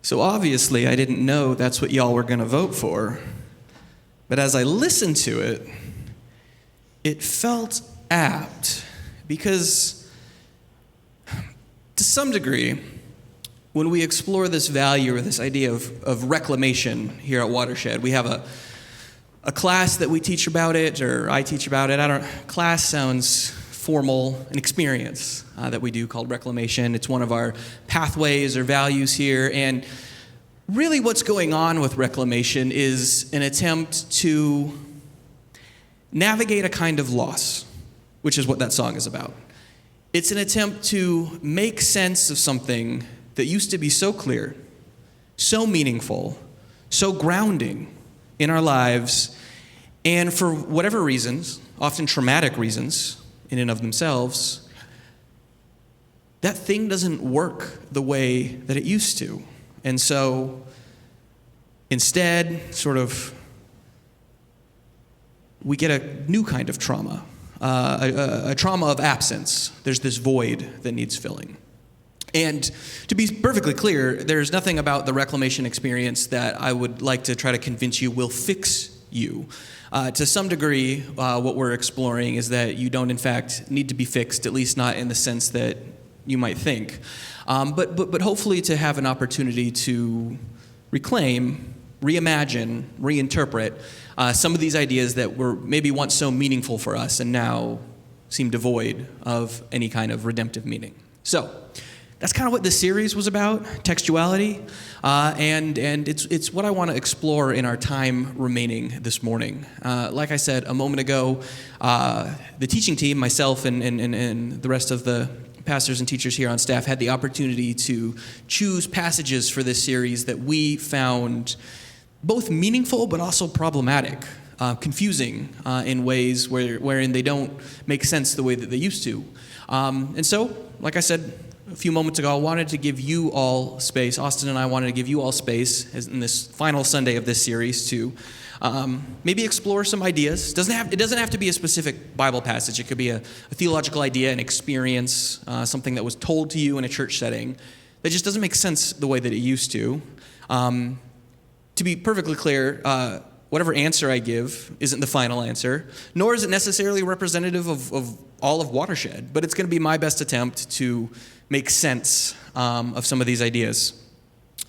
So obviously I didn't know that's what y'all were going to vote for. But as I listened to it, it felt apt because to some degree, when we explore this value or this idea of reclamation here at Watershed, we have a class that we teach about it, or I teach about it. Class sounds formal, an experience that we do called Reclamation. It's one of our pathways or values here. And really what's going on with Reclamation is an attempt to navigate a kind of loss, which is what that song is about. It's an attempt to make sense of something that used to be so clear, so meaningful, so grounding in our lives, and for whatever reasons, often traumatic reasons in and of themselves, that thing doesn't work the way that it used to. And so instead, we get a new kind of trauma, a trauma of absence. There's this void that needs filling. And to be perfectly clear, there's nothing about the Reclamation experience that I would like to try to convince you will fix you. To some degree, what we're exploring is that you don't, in fact, need to be fixed, at least not in the sense that you might think. But hopefully to have an opportunity to reclaim, reimagine, reinterpret some of these ideas that were maybe once so meaningful for us and now seem devoid of any kind of redemptive meaning. So that's kind of what this series was about, textuality, and it's what I want to explore in our time remaining this morning. Like I said a moment ago, the teaching team, myself and the rest of the pastors and teachers here on staff had the opportunity to choose passages for this series that we found both meaningful but also problematic, confusing in ways wherein they don't make sense the way that they used to. And so, like I said a few moments ago, I wanted to give you all space. Austin and I wanted to give you all space in this final Sunday of this series to maybe explore some ideas. It doesn't have to be a specific Bible passage. It could be a theological idea, an experience, something that was told to you in a church setting that just doesn't make sense the way that it used to. To be perfectly clear, whatever answer I give isn't the final answer, nor is it necessarily representative of all of Watershed, but it's going to be my best attempt to make sense of some of these ideas.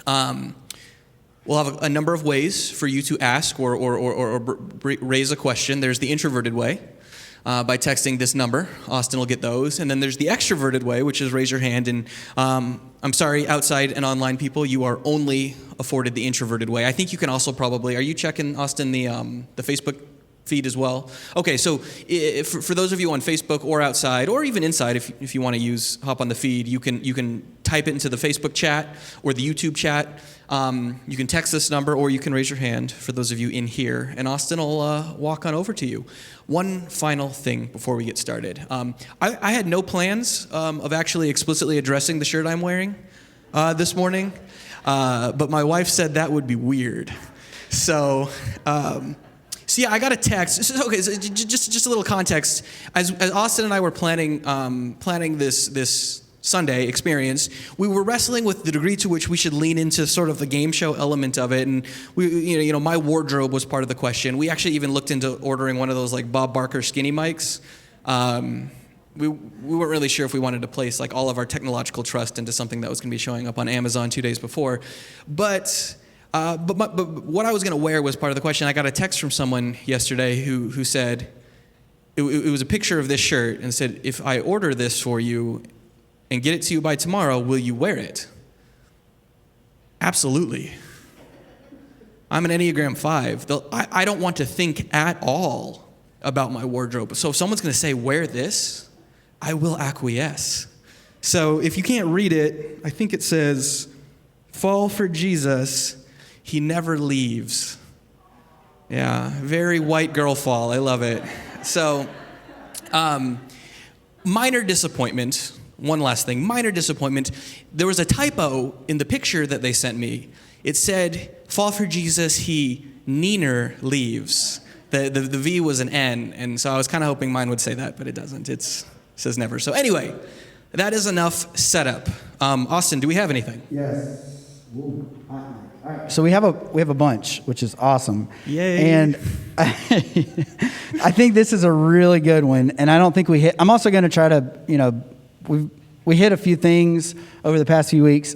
We'll have a number of ways for you to ask or raise a question. There's the introverted way, by texting this number. Austin will get those. And then there's the extroverted way, which is raise your hand. And I'm sorry, outside and online people, you are only afforded the introverted way. I think you can also probably, are you checking, Austin, the Facebook feed as well? Okay, so for those of you on Facebook or outside, or even inside, if you want to hop on the feed, you can type it into the Facebook chat or the YouTube chat. You can text this number, or you can raise your hand for those of you in here, and Austin will walk on over to you. One final thing before we get started. I had no plans of actually explicitly addressing the shirt I'm wearing this morning, but my wife said that would be weird. So yeah, I got a text. Okay, so just a little context. As Austin and I were planning this Sunday experience, we were wrestling with the degree to which we should lean into sort of the game show element of it, and my wardrobe was part of the question. We actually even looked into ordering one of those like Bob Barker skinny mics. We weren't really sure if we wanted to place like all of our technological trust into something that was going to be showing up on Amazon 2 days before, but what I was going to wear was part of the question. I got a text from someone yesterday who said, it was a picture of this shirt, and said, if I order this for you and get it to you by tomorrow, will you wear it? Absolutely. I'm an Enneagram 5. I don't want to think at all about my wardrobe. So if someone's going to say, wear this, I will acquiesce. So if you can't read it, I think it says, fall for Jesus, he never leaves. Yeah, very white girl fall. I love it. So, minor disappointment. One last thing, minor disappointment. There was a typo in the picture that they sent me. It said, fall for Jesus, he neener leaves. The V was an N, and so I was kind of hoping mine would say that, but it doesn't. It says never. So anyway, that is enough setup. Austin, do we have anything? Yes. Ooh, hot mic. All right. So we have a bunch, which is awesome. Yay. And I think this is a really good one. And I don't think we hit. I'm also going to try to, we hit a few things over the past few weeks.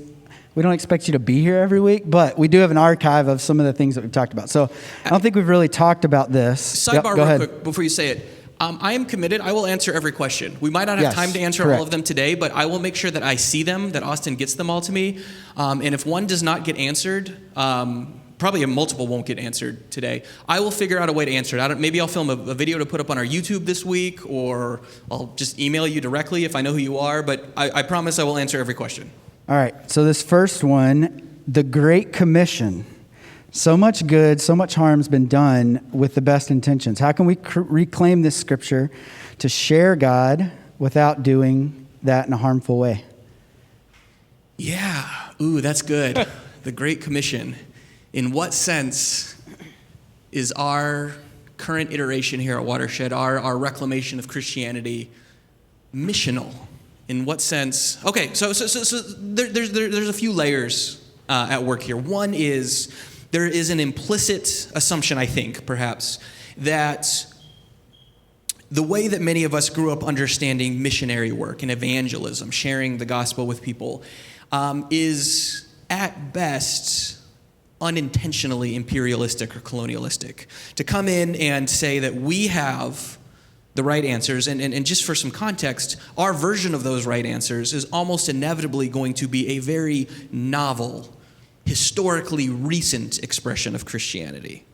We don't expect you to be here every week, but we do have an archive of some of the things that we've talked about. So I don't think we've really talked about this. Sidebar real quick before you say it. I am committed. I will answer every question. We might not have time to answer all of them today, but I will make sure that I see them, that Austin gets them all to me. And if one does not get answered, probably multiple won't get answered today, I will figure out a way to answer it. Maybe I'll film a video to put up on our YouTube this week, or I'll just email you directly if I know who you are. But I promise I will answer every question. All right. So this first one, the Great Commission. So much good, so much harm's been done with the best intentions. How can we reclaim this scripture to share God without doing that in a harmful way? Yeah. Ooh, that's good. The Great Commission. In what sense is our current iteration here at Watershed, our reclamation of Christianity, missional? In what sense? Okay, so there's a few layers at work here. One is there is an implicit assumption, I think, perhaps, that the way that many of us grew up understanding missionary work and evangelism, sharing the gospel with people, is at best unintentionally imperialistic or colonialistic. To come in and say that we have the right answers, and just for some context, our version of those right answers is almost inevitably going to be a very novel, historically recent expression of Christianity.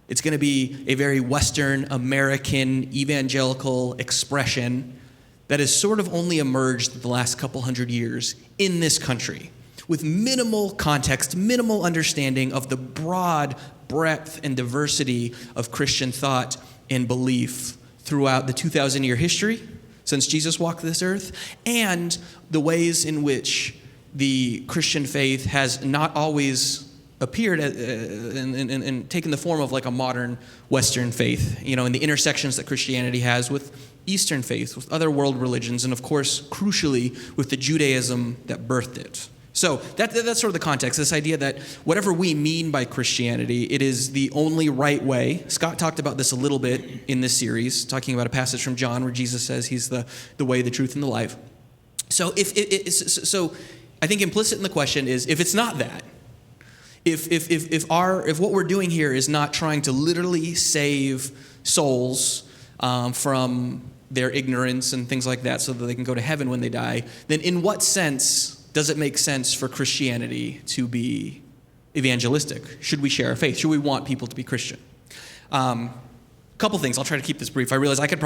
It's going to be a very Western American evangelical expression that has sort of only emerged in the last couple hundred years in this country, with minimal context, minimal understanding of the broad breadth and diversity of Christian thought and belief throughout the 2,000-year history since Jesus walked this earth, and the ways in which the Christian faith has not always appeared and taken the form of like a modern Western faith, in the intersections that Christianity has with Eastern faith, with other world religions, and of course, crucially, with the Judaism that birthed it. So that's sort of the context, this idea that whatever we mean by Christianity, it is the only right way. Scott talked about this a little bit in this series, talking about a passage from John where Jesus says he's the way, the truth, and the life. So so I think implicit in the question is, if it's not that, if what we're doing here is not trying to literally save souls from their ignorance and things like that so that they can go to heaven when they die, then in what sense does it make sense for Christianity to be evangelistic? Should we share our faith? Should we want people to be Christian? Couple things. I'll try to keep this brief. I realize I could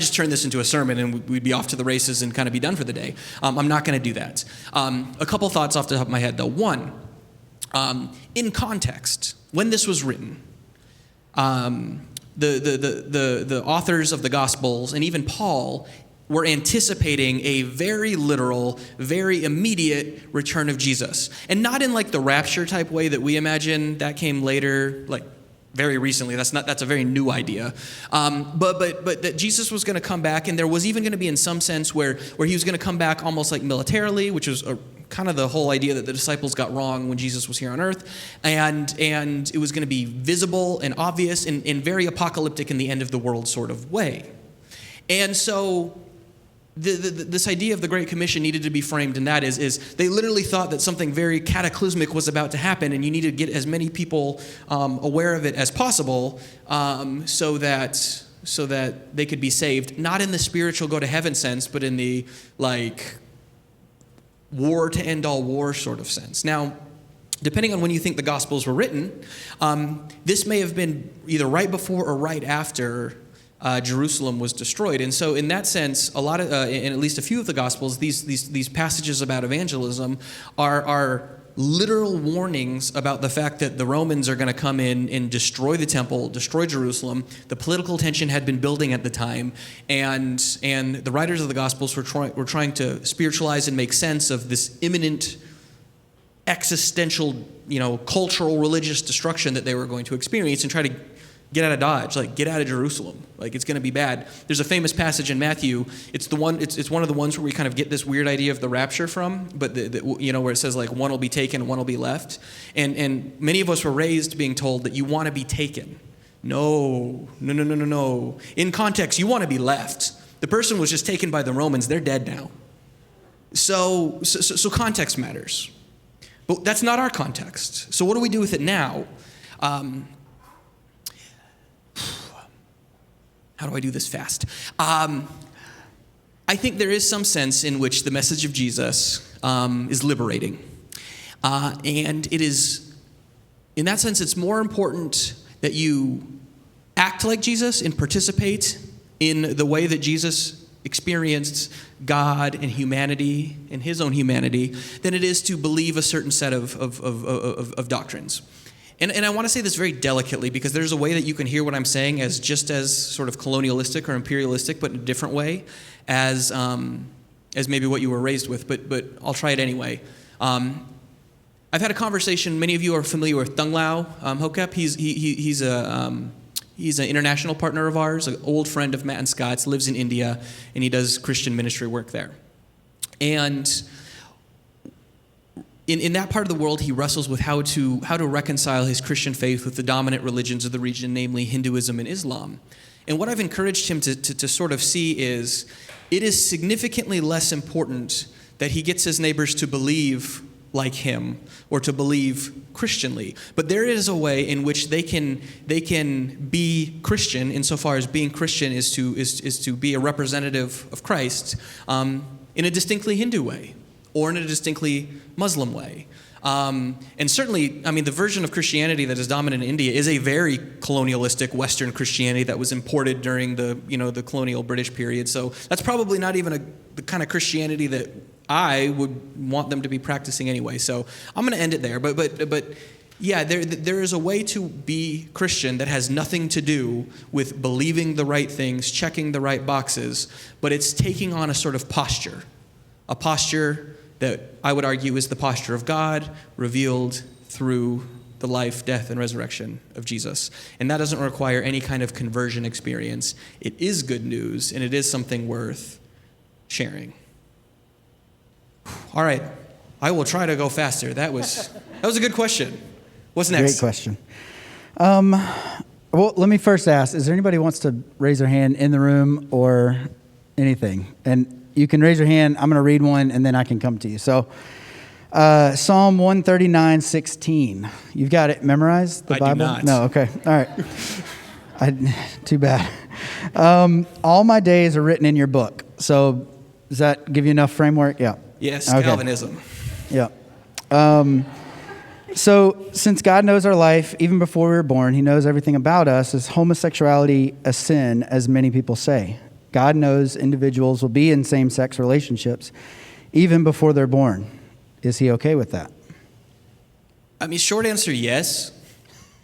just turn this into a sermon and we'd be off to the races and kind of be done for the day. I'm not going to do that. A couple thoughts off the top of my head, though. One, in context, when this was written, the authors of the Gospels and even Paul were anticipating a very literal, very immediate return of Jesus. And not in like the rapture type way that we imagine. That came later, like very recently. That's a very new idea. But that Jesus was going to come back, and there was even going to be in some sense where he was going to come back almost like militarily, which was kind of the whole idea that the disciples got wrong when Jesus was here on earth. And it was going to be visible and obvious and very apocalyptic in the end of the world sort of way. And so this idea of the Great Commission needed to be framed, and that is they literally thought that something very cataclysmic was about to happen, and you needed to get as many people aware of it as possible, so that they could be saved, not in the spiritual go to heaven sense, but in the like war to end all war sort of sense. Now, depending on when you think the Gospels were written, this may have been either right before or right after Jerusalem was destroyed. And so in that sense, a lot of, in at least a few of the Gospels, these passages about evangelism are literal warnings about the fact that the Romans are going to come in and destroy the temple, destroy Jerusalem. The political tension had been building at the time, and the writers of the Gospels were trying to spiritualize and make sense of this imminent existential, cultural, religious destruction that they were going to experience, and try to get out of Dodge, like get out of Jerusalem. Like it's going to be bad. There's a famous passage in Matthew. It's one of the ones where we kind of get this weird idea of the rapture from, but where it says like one will be taken, one will be left. And many of us were raised being told that you want to be taken. No. In context, you want to be left. The person was just taken by the Romans. They're dead now. So context matters. But that's not our context. So what do we do with it now? How do I do this fast? I think there is some sense in which the message of Jesus is liberating. And it is, in that sense, it's more important that you act like Jesus and participate in the way that Jesus experienced God and humanity and his own humanity than it is to believe a certain set of doctrines. And I want to say this very delicately because there's a way that you can hear what I'm saying as just as sort of colonialistic or imperialistic, but in a different way as maybe what you were raised with. But I'll try it anyway. I've had a conversation. Many of you are familiar with Tung Lao Hokep. He's an international partner of ours, an old friend of Matt and Scott's, lives in India, and he does Christian ministry work there. And in that part of the world, he wrestles with how to reconcile his Christian faith with the dominant religions of the region, namely Hinduism and Islam. And what I've encouraged him to sort of see is it is significantly less important that he gets his neighbors to believe like him or to believe Christianly. But there is a way in which they can be Christian insofar as being Christian is to be a representative of Christ in a distinctly Hindu way or in a distinctly Muslim way. And certainly, I mean, the version of Christianity that is dominant in India is a very colonialistic Western Christianity that was imported during the colonial British period. So that's probably not even the kind of Christianity that I would want them to be practicing anyway. So I'm going to end it there. But yeah, there is a way to be Christian that has nothing to do with believing the right things, checking the right boxes, but it's taking on a sort of posture, a posture that I would argue is the posture of God revealed through the life, death, and resurrection of Jesus. And that doesn't require any kind of conversion experience. It is good news, and it is something worth sharing. All right, I will try to go faster. That was a good question. What's next? Great question. Well, let me first ask, is there anybody who wants to raise their hand in the room or anything? And you can raise your hand. I'm going to read one, and then I can come to you. So, Psalm 139:16. You've got it memorized, the Bible? I do not. No, okay. All right. Too bad. All my days are written in your book. So, does that give you enough framework? Yeah. Yes, okay. Calvinism. Yeah. So, since God knows our life, even before we were born, he knows everything about us. Is homosexuality a sin, as many people say? God knows individuals will be in same-sex relationships even before they're born. Is he okay with that? I mean, short answer, yes.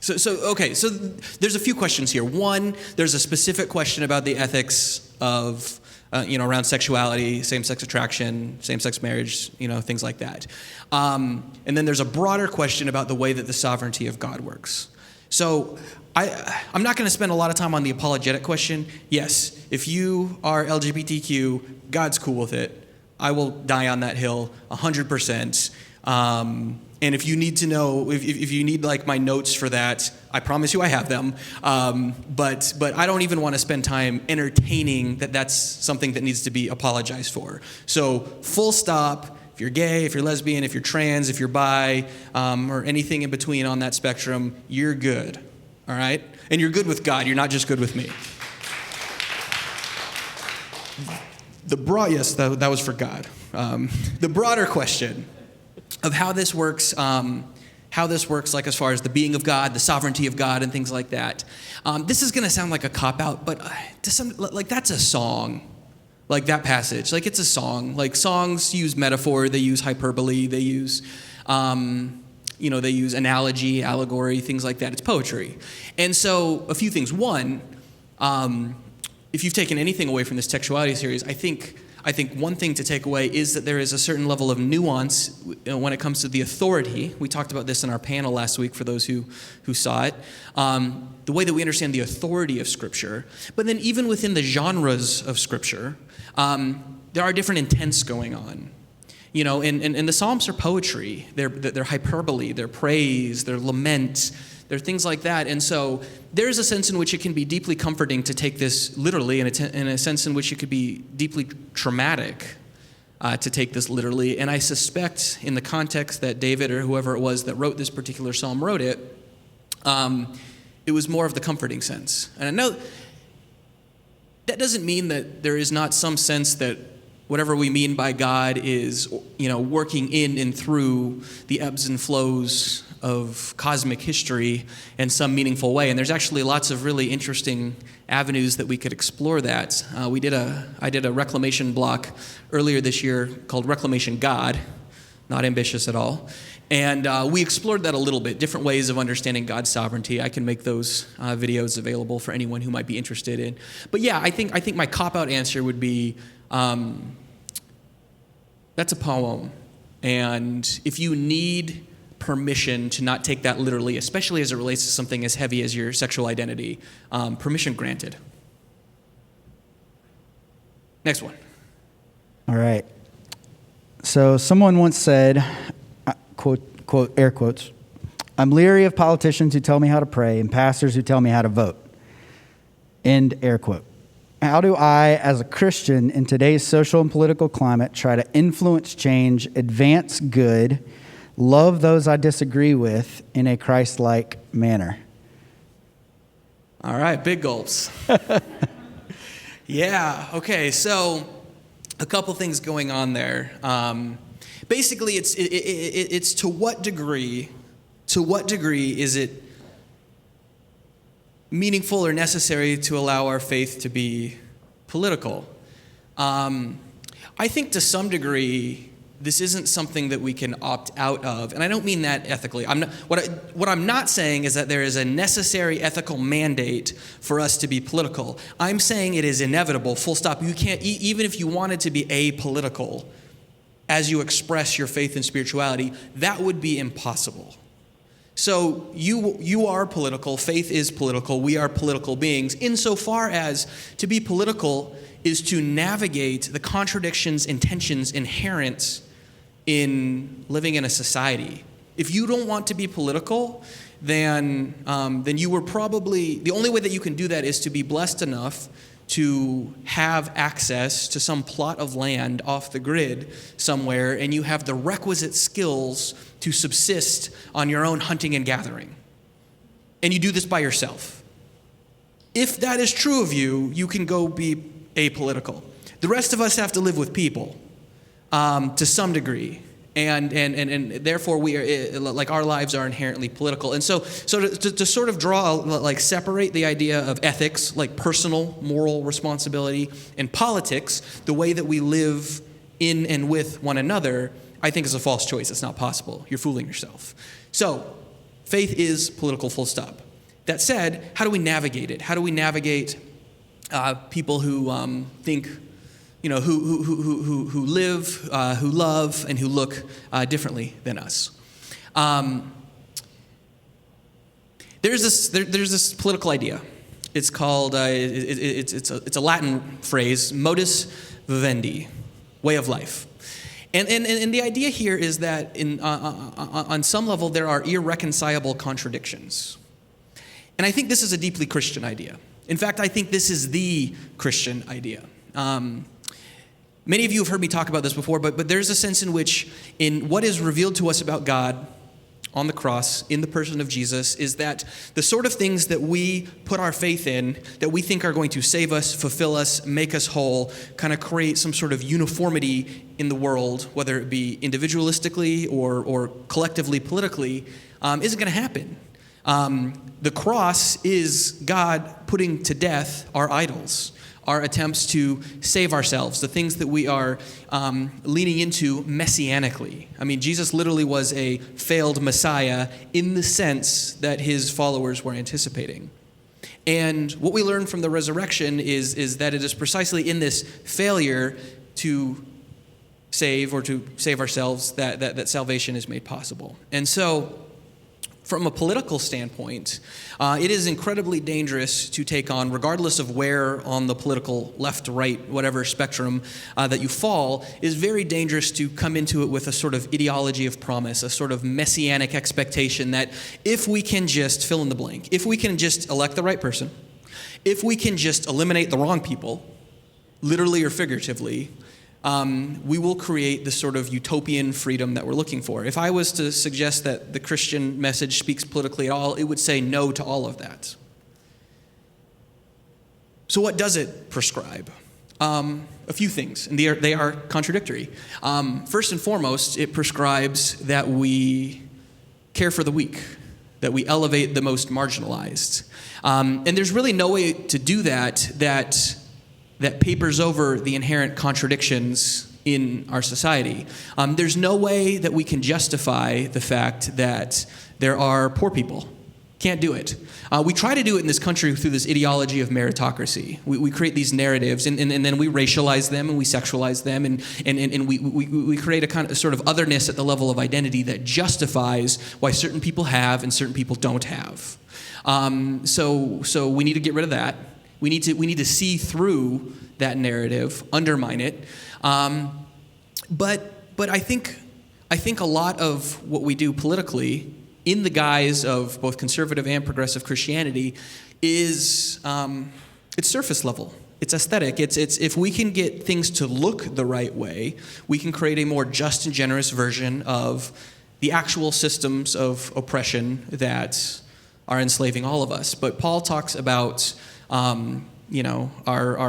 So there's a few questions here. One, there's a specific question about the ethics of, around sexuality, same-sex attraction, same-sex marriage, things like that. And then there's a broader question about the way that the sovereignty of God works. So I'm not going to spend a lot of time on the apologetic question. Yes, if you are LGBTQ, God's cool with it. I will die on that hill 100%. And if you need to know, if you need like my notes for that, I promise you I have them. But I don't even want to spend time entertaining that that's something that needs to be apologized for. So full stop. If you're gay, if you're lesbian, if you're trans, if you're bi, or anything in between on that spectrum, you're good. All right? And you're good with God. You're not just good with me. Yes, that was for God. The broader question of how this works like as far as the being of God, the sovereignty of God, and things like that. This is going to sound like a cop-out, but that's a song. Like that passage, like it's a song. Like songs use metaphor, they use hyperbole, they use they use analogy, allegory, things like that. It's poetry. And so a few things. One, if you've taken anything away from this Textuality series, I think I think one thing to take away is that there is a certain level of nuance when it comes to the authority. We talked about this in our panel last week for those who saw it. The way that we understand the authority of Scripture. But then even within the genres of Scripture, there are different intents going on. You know, and the Psalms are poetry. They're hyperbole, they're praise, they're lament, they're things like that. And so there's a sense in which it can be deeply comforting to take this literally, and in a sense in which it could be deeply traumatic to take this literally. And I suspect in the context that David or whoever it was that wrote this particular psalm wrote it, it was more of the comforting sense. And I know that doesn't mean that there is not some sense that whatever we mean by God is, you know, working in and through the ebbs and flows of cosmic history in some meaningful way. And there's actually lots of really interesting avenues that we could explore that. I did a Reclamation block earlier this year called Reclamation God, not ambitious at all. And we explored that a little bit, different ways of understanding God's sovereignty. I can make those videos available for anyone who might be interested in. But yeah, I think my cop-out answer would be, that's a poem. And if you need permission to not take that literally, especially as it relates to something as heavy as your sexual identity, permission granted. Next one. All right. So someone once said, quote, air quotes, "I'm leery of politicians who tell me how to pray and pastors who tell me how to vote." End air quote. How do I, as a Christian in today's social and political climate, try to influence change, advance good, love those I disagree with in a Christ-like manner? All right, big gulps. Yeah, okay, so a couple things going on there. Basically, it's to what degree is it meaningful or necessary to allow our faith to be political? I think to some degree, this isn't something that we can opt out of, and I don't mean that ethically. What I'm not saying is that there is a necessary ethical mandate for us to be political. I'm saying it is inevitable, full stop. You can't, even if you wanted to be apolitical as you express your faith and spirituality, that would be impossible. So you are political, faith is political, we are political beings, insofar as to be political is to navigate the contradictions and tensions inherent in living in a society. If you don't want to be political, then you were probably, the only way that you can do that is to be blessed enough to have access to some plot of land off the grid somewhere, and you have the requisite skills to subsist on your own hunting and gathering. And you do this by yourself. If that is true of you, you can go be apolitical. The rest of us have to live with people to some degree. And therefore we are, like, our lives are inherently political. And so to sort of draw, like, separate the idea of ethics, like personal moral responsibility, and politics, the way that we live in and with one another, I think is a false choice. It's not possible. You're fooling yourself. So faith is political, full stop. That said, how do we navigate it? How do we navigate people who think, you know, who live, who love, and who look differently than us? There's this political idea. It's called it's a Latin phrase, modus vivendi, way of life. And the idea here is that on some level there are irreconcilable contradictions. And I think this is a deeply Christian idea. In fact, I think this is the Christian idea. Many of you have heard me talk about this before, but there's a sense in which, in what is revealed to us about God on the cross, in the person of Jesus, is that the sort of things that we put our faith in, that we think are going to save us, fulfill us, make us whole, kind of create some sort of uniformity in the world, whether it be individualistically or collectively, politically, isn't going to happen. The cross is God putting to death our idols, our attempts to save ourselves, the things that we are leaning into messianically. I mean, Jesus literally was a failed Messiah in the sense that his followers were anticipating. And what we learn from the resurrection is that it is precisely in this failure to save or to save ourselves that salvation is made possible. And so, from a political standpoint, it is incredibly dangerous to take on, regardless of where on the political left, right, whatever spectrum that you fall, is very dangerous to come into it with a sort of ideology of promise, a sort of messianic expectation that if we can just fill in the blank, if we can just elect the right person, if we can just eliminate the wrong people, literally or figuratively, we will create the sort of utopian freedom that we're looking for. If I was to suggest that the Christian message speaks politically at all, it would say no to all of that. So what does it prescribe? A few things, and they are contradictory. First and foremost, it prescribes that we care for the weak, that we elevate the most marginalized. And there's really no way to do that papers over the inherent contradictions in our society. There's no way that we can justify the fact that there are poor people. Can't do it. We try to do it in this country through this ideology of meritocracy. We create these narratives, and then we racialize them, and we sexualize them, and we create a kind of sort of otherness at the level of identity that justifies why certain people have and certain people don't have. So we need to get rid of that. We need to see through that narrative, undermine it. But I think a lot of what we do politically, in the guise of both conservative and progressive Christianity, is it's surface level. It's aesthetic. It's if we can get things to look the right way, we can create a more just and generous version of the actual systems of oppression that are enslaving all of us. But Paul talks about our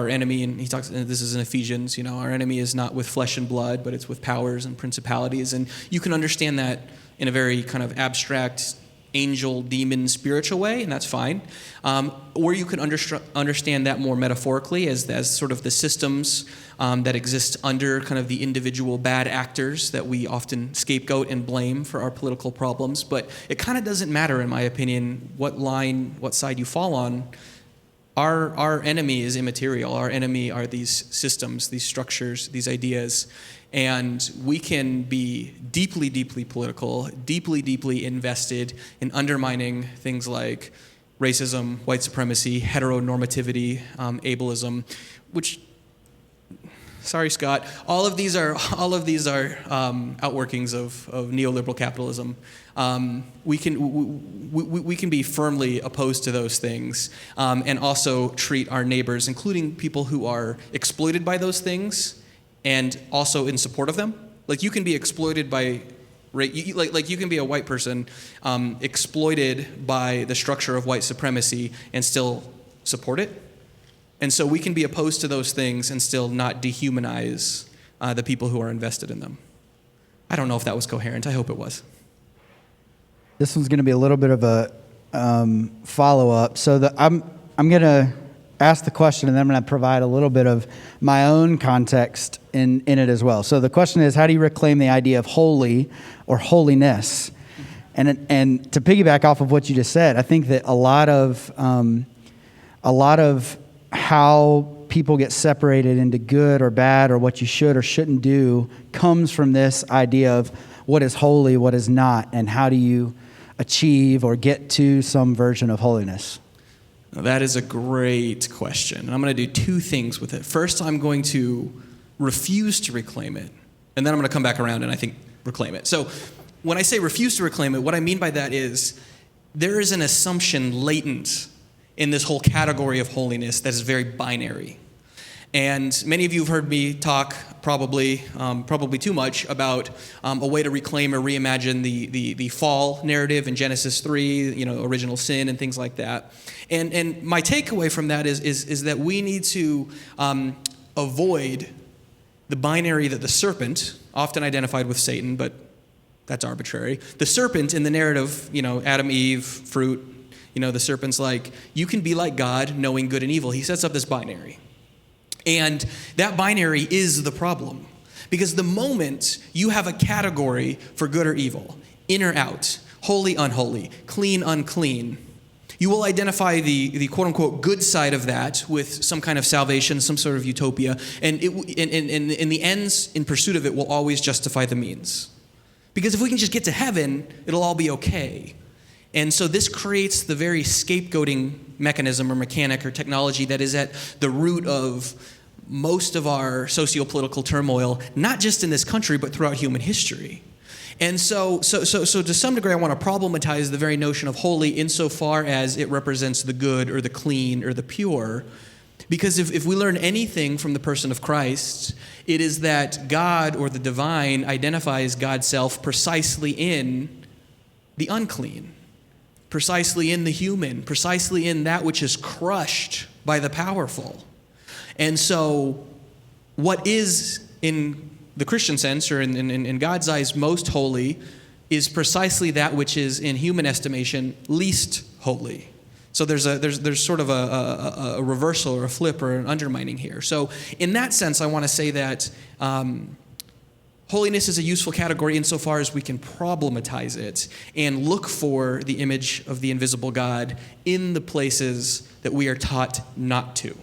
enemy, and he talks, and this is in Ephesians, our enemy is not with flesh and blood, but it's with powers and principalities. And you can understand that in a very kind of abstract, angel, demon, spiritual way, and that's fine. Or you can understand that more metaphorically as sort of the systems that exist under kind of the individual bad actors that we often scapegoat and blame for our political problems. But it kind of doesn't matter, in my opinion, what side you fall on. Our enemy is immaterial. Our enemy are these systems, these structures, these ideas. And we can be deeply, deeply political, deeply, deeply invested in undermining things like racism, white supremacy, heteronormativity, ableism, which, sorry, Scott, all of these are outworkings of neoliberal capitalism. We can be firmly opposed to those things, and also treat our neighbors, including people who are exploited by those things, and also in support of them. Like, you can be exploited by, like you can be a white person exploited by the structure of white supremacy and still support it. And so we can be opposed to those things and still not dehumanize the people who are invested in them. I don't know if that was coherent. I hope it was. This one's going to be a little bit of a follow-up. So I'm going to ask the question, and then I'm going to provide a little bit of my own context in it as well. So the question is, how do you reclaim the idea of holy or holiness? And to piggyback off of what you just said, I think that a lot of how people get separated into good or bad or what you should or shouldn't do comes from this idea of what is holy, what is not, and how do you achieve or get to some version of holiness? Now, that is a great question. And I'm going to do two things with it. First, I'm going to refuse to reclaim it, and then I'm going to come back around and I think reclaim it. So when I say refuse to reclaim it, what I mean by that is there is an assumption latent in this whole category of holiness that is very binary. And many of you have heard me talk, probably too much, about a way to reclaim or reimagine the fall narrative in Genesis 3, original sin and things like that. And my takeaway from that is that we need to avoid the binary that the serpent, often identified with Satan, but that's arbitrary. The serpent in the narrative, Adam, Eve, fruit, the serpent's like, you can be like God, knowing good and evil. He sets up this binary. And that binary is the problem. Because the moment you have a category for good or evil, in or out, holy, unholy, clean, unclean, You will identify the quote-unquote good side of that with some kind of salvation, some sort of utopia, and the ends in pursuit of it will always justify the means. Because if we can just get to heaven, it'll all be okay. And so this creates the very scapegoating mechanism or mechanic or technology that is at the root of most of our socio-political turmoil, not just in this country, but throughout human history. And so to some degree, I want to problematize the very notion of holy insofar as it represents the good or the clean or the pure. Because if we learn anything from the person of Christ, it is that God or the divine identifies God's self precisely in the unclean, precisely in the human, precisely in that which is crushed by the powerful. And so what is in the Christian sense, or in God's eyes, most holy, is precisely that which is, in human estimation, least holy. So there's sort of a reversal or a flip or an undermining here. So in that sense, I want to say that holiness is a useful category insofar as we can problematize it and look for the image of the invisible God in the places that we are taught not to.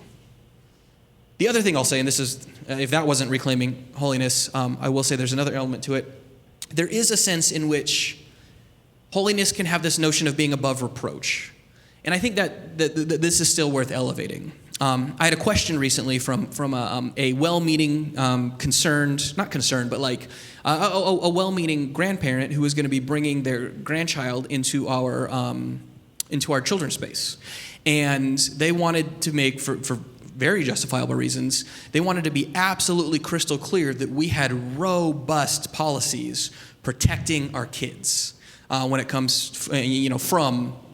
The other thing I'll say, and this is, if that wasn't reclaiming holiness, I will say there's another element to it. There is a sense in which holiness can have this notion of being above reproach. And I think that this is still worth elevating. I had a question recently from a well-meaning, not concerned, but like a well-meaning grandparent who was going to be bringing their grandchild into our children's space. And they wanted to make, for very justifiable reasons, they wanted to be absolutely crystal clear that we had robust policies protecting our kids when it comes,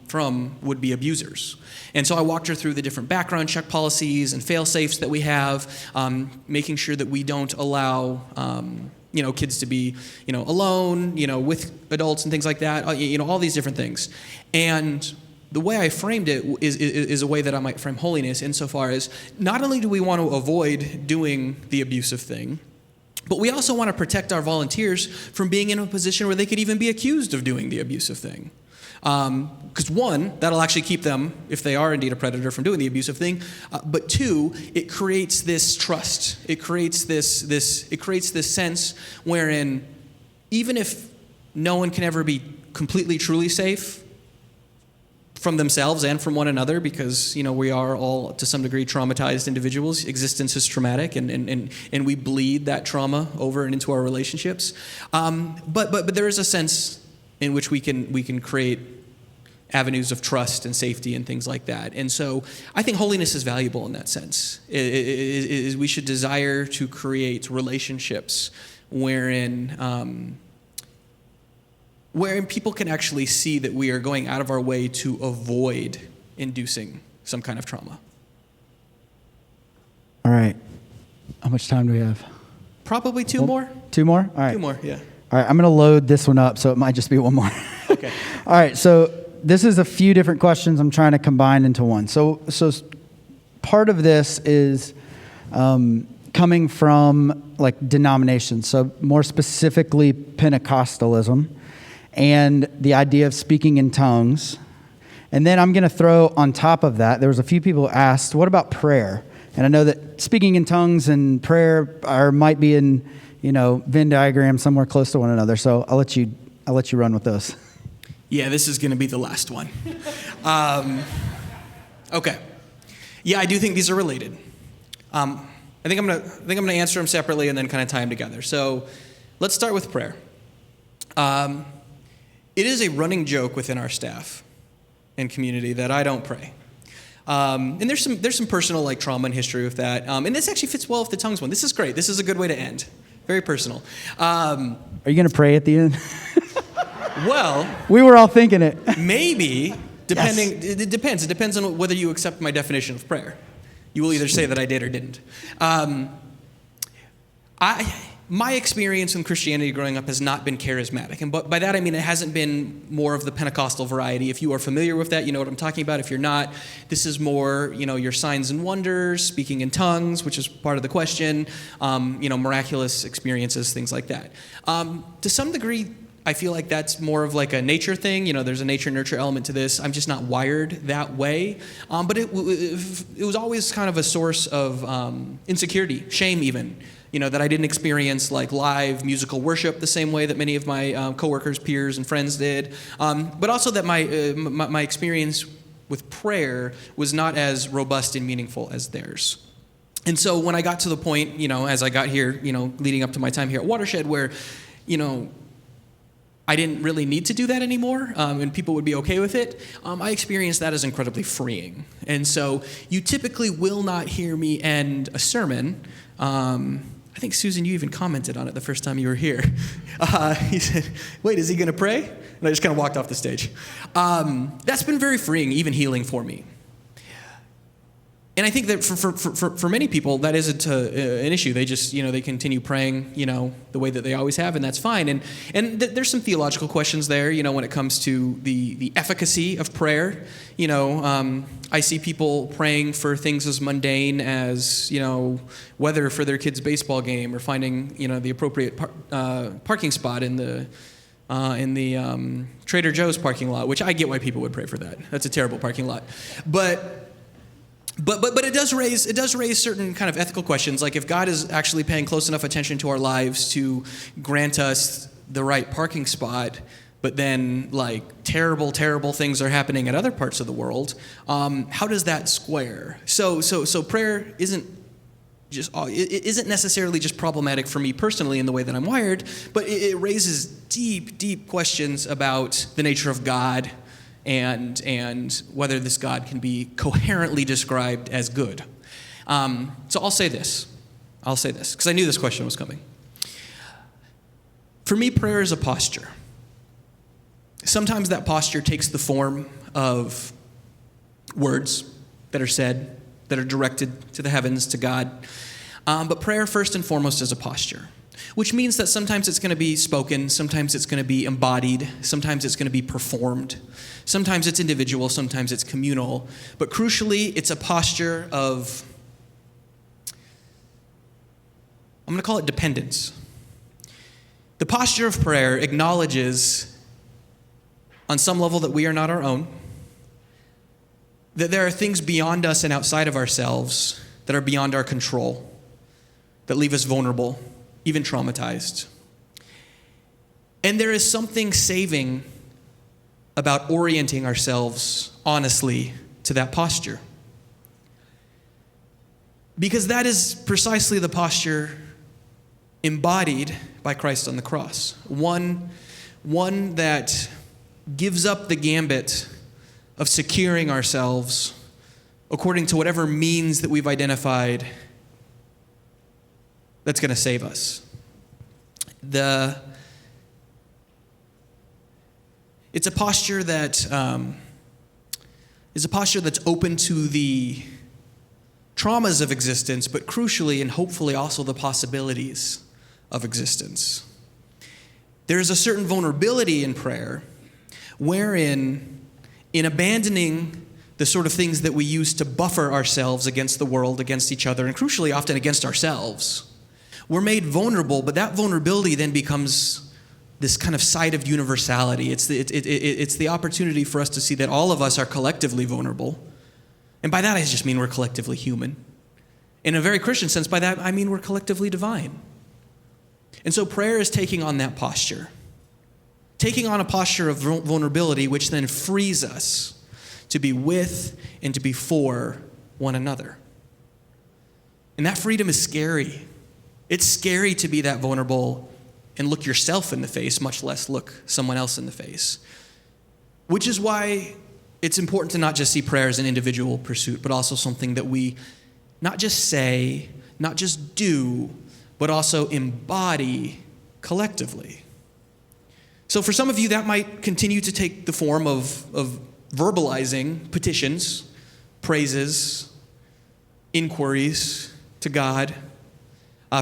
from would-be abusers. And so I walked her through the different background check policies and fail-safes that we have, making sure that we don't allow, kids to be, alone, with adults and things like that, all these different things. And the way I framed it is a way that I might frame holiness insofar as not only do we want to avoid doing the abusive thing, but we also want to protect our volunteers from being in a position where they could even be accused of doing the abusive thing. Because one, that'll actually keep them, if they are indeed a predator, from doing the abusive thing. But two, it creates this trust. It creates this sense wherein even if no one can ever be completely, truly safe from themselves and from one another, because we are all to some degree traumatized individuals. Existence is traumatic, and we bleed that trauma over and into our relationships. But there is a sense in which we can create avenues of trust and safety and things like that. And so I think holiness is valuable in that sense. We should desire to create relationships wherein people can actually see that we are going out of our way to avoid inducing some kind of trauma. All right. How much time do we have? Probably two more. 2 more? All right. 2 more, yeah. All right, I'm going to load this one up, so it might just be 1 more. Okay. All right, so this is a few different questions I'm trying to combine into one. So part of this is coming from like denominations, so more specifically Pentecostalism, and the idea of speaking in tongues. And then I'm going to throw on top of that, there was a few people who asked, what about prayer? And I know that speaking in tongues and prayer might be in, Venn diagram somewhere close to one another. So I'll let you run with those. Yeah, this is going to be the last one. Okay. Yeah, I do think these are related. I think I'm going to answer them separately and then kind of tie them together. So let's start with prayer. It is a running joke within our staff and community that I don't pray. And there's some personal trauma and history with that. And this actually fits well with the tongues one. This is great. This is a good way to end. Very personal. Are you going to pray at the end? Well, we were all thinking it. Maybe, depending. Yes. It depends. It depends on whether you accept my definition of prayer. You will either say that I did or didn't. My experience in Christianity growing up has not been charismatic. And by that I mean it hasn't been more of the Pentecostal variety. If you are familiar with that, you know what I'm talking about. If you're not, this is more, your signs and wonders, speaking in tongues, which is part of the question, miraculous experiences, things like that. To some degree, I feel like that's more of like a nature thing. There's a nature-nurture element to this. I'm just not wired that way. But it was always kind of a source of insecurity, shame even, that I didn't experience like live musical worship the same way that many of my coworkers, peers, and friends did. But also that my experience with prayer was not as robust and meaningful as theirs. And so when I got to the point, as I got here, leading up to my time here at Watershed, where, I didn't really need to do that anymore, and people would be okay with it, I experienced that as incredibly freeing. And so you typically will not hear me end a sermon. I think, Susan, you even commented on it the first time you were here. He said, wait, is he going to pray? And I just kind of walked off the stage. That's been very freeing, even healing for me. And I think that for many people, that isn't an issue. They just, they continue praying, the way that they always have, and that's fine. And there's some theological questions there, when it comes to the efficacy of prayer. I see people praying for things as mundane as, weather for their kid's baseball game or finding, the appropriate parking spot in the Trader Joe's parking lot, which I get why people would pray for that. That's a terrible parking lot. But it does raise certain kind of ethical questions, like if God is actually paying close enough attention to our lives to grant us the right parking spot, but then like terrible things are happening at other parts of the world, how does that square? So prayer isn't necessarily just problematic for me personally in the way that I'm wired, but it raises deep questions about the nature of God and whether this God can be coherently described as good. So I'll say this, because I knew this question was coming. For me, prayer is a posture. Sometimes that posture takes the form of words that are said, that are directed to the heavens, to God. But prayer, first and foremost, is a posture, which means that sometimes it's going to be spoken, sometimes it's going to be embodied, sometimes it's going to be performed, sometimes it's individual, sometimes it's communal. But crucially, it's a posture of, I'm going to call it dependence. The posture of prayer acknowledges, on some level, that we are not our own, that there are things beyond us and outside of ourselves that are beyond our control, that leave us vulnerable, even traumatized. And there is something saving about orienting ourselves honestly to that posture. Because that is precisely the posture embodied by Christ on the cross. One that gives up the gambit of securing ourselves according to whatever means that we've identified that's going to save us. It's a posture that is a posture that's open to the traumas of existence, but crucially and hopefully also the possibilities of existence. There is a certain vulnerability in prayer wherein, in abandoning the sort of things that we use to buffer ourselves against the world, against each other, and crucially often against ourselves, we're made vulnerable, but that vulnerability then becomes this kind of side of universality. It's the opportunity for us to see that all of us are collectively vulnerable. And by that, I just mean we're collectively human. In a very Christian sense, by that, I mean we're collectively divine. And so prayer is taking on that posture. Taking on a posture of vulnerability, which then frees us to be with and to be for one another. And that freedom is scary. It's scary to be that vulnerable and look yourself in the face, much less look someone else in the face. Which is why it's important to not just see prayer as an individual pursuit, but also something that we not just say, not just do, but also embody collectively. So for some of you, that might continue to take the form of verbalizing petitions, praises, inquiries to God.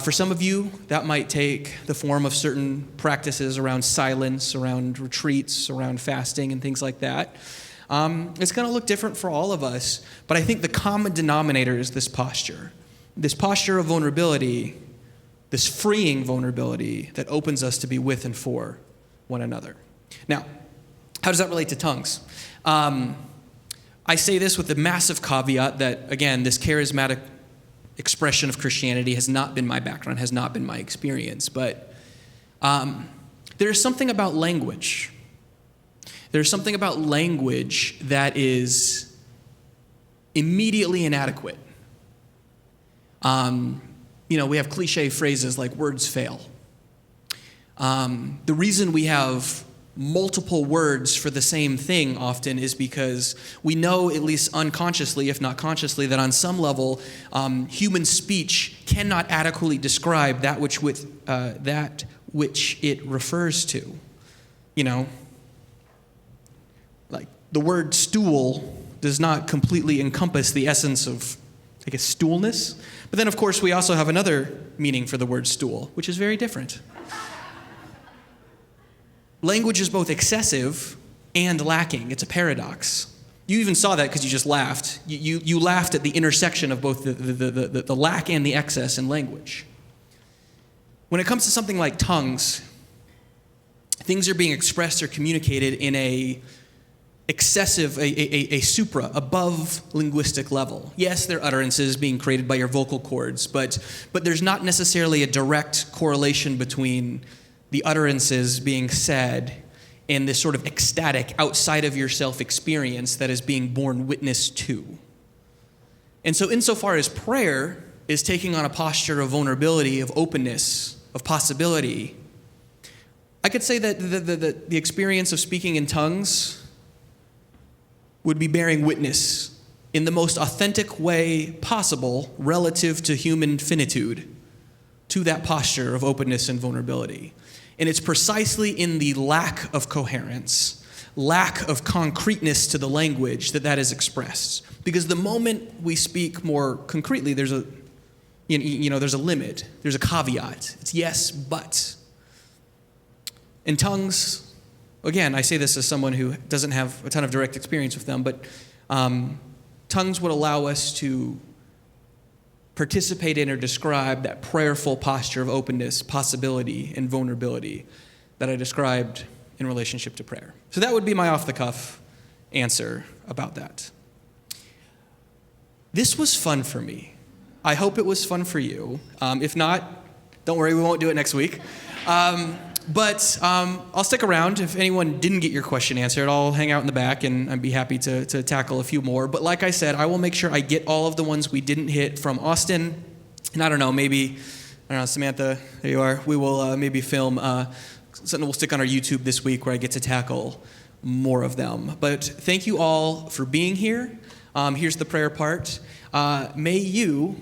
For some of you, that might take the form of certain practices around silence, around retreats, around fasting, and things like that. It's going to look different for all of us, but I think the common denominator is this posture of vulnerability, this freeing vulnerability that opens us to be with and for one another. Now, how does that relate to tongues? I say this with the massive caveat that, again, this charismatic expression of Christianity has not been my background, has not been my experience, but there's something about language. There's something about language that is immediately inadequate. We have cliche phrases like words fail. The reason we have multiple words for the same thing often is because we know, at least unconsciously, if not consciously, that on some level, human speech cannot adequately describe that which it refers to. Like the word stool does not completely encompass the essence of, stoolness. But then, of course, we also have another meaning for the word stool, which is very different. Language is both excessive and lacking. It's a paradox. You even saw that because you just laughed. You laughed at the intersection of both the lack and the excess in language. When it comes to something like tongues, things are being expressed or communicated in a supra, above linguistic level. Yes, they're utterances being created by your vocal cords, but there's not necessarily a direct correlation between the utterances being said and this sort of ecstatic, outside of yourself experience that is being borne witness to. And so insofar as prayer is taking on a posture of vulnerability, of openness, of possibility, I could say that the experience of speaking in tongues would be bearing witness in the most authentic way possible relative to human finitude to that posture of openness and vulnerability. And it's precisely in the lack of coherence, lack of concreteness to the language that is expressed. Because the moment we speak more concretely, there's a limit, there's a caveat. It's yes, but. In tongues, again, I say this as someone who doesn't have a ton of direct experience with them, but tongues would allow us to participate in or describe that prayerful posture of openness, possibility, and vulnerability that I described in relationship to prayer. So that would be my off-the-cuff answer about that. This was fun for me. I hope it was fun for you. If not, don't worry, we won't do it next week. But I'll stick around. If anyone didn't get your question answered, I'll hang out in the back and I'd be happy to tackle a few more. But like I said, I will make sure I get all of the ones we didn't hit from Austin. And I don't know, Samantha, there you are. We will maybe film something we'll stick on our YouTube this week where I get to tackle more of them. But thank you all for being here. Here's the prayer part. May you,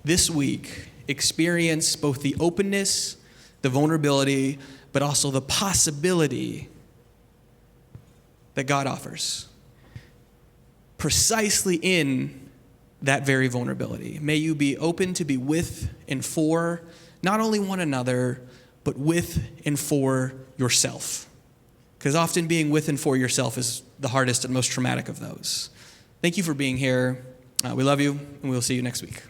this week, experience both the openness, the vulnerability, but also the possibility that God offers. Precisely in that very vulnerability. May you be open to be with and for not only one another, but with and for yourself. Because often being with and for yourself is the hardest and most traumatic of those. Thank you for being here. We love you, and we'll see you next week.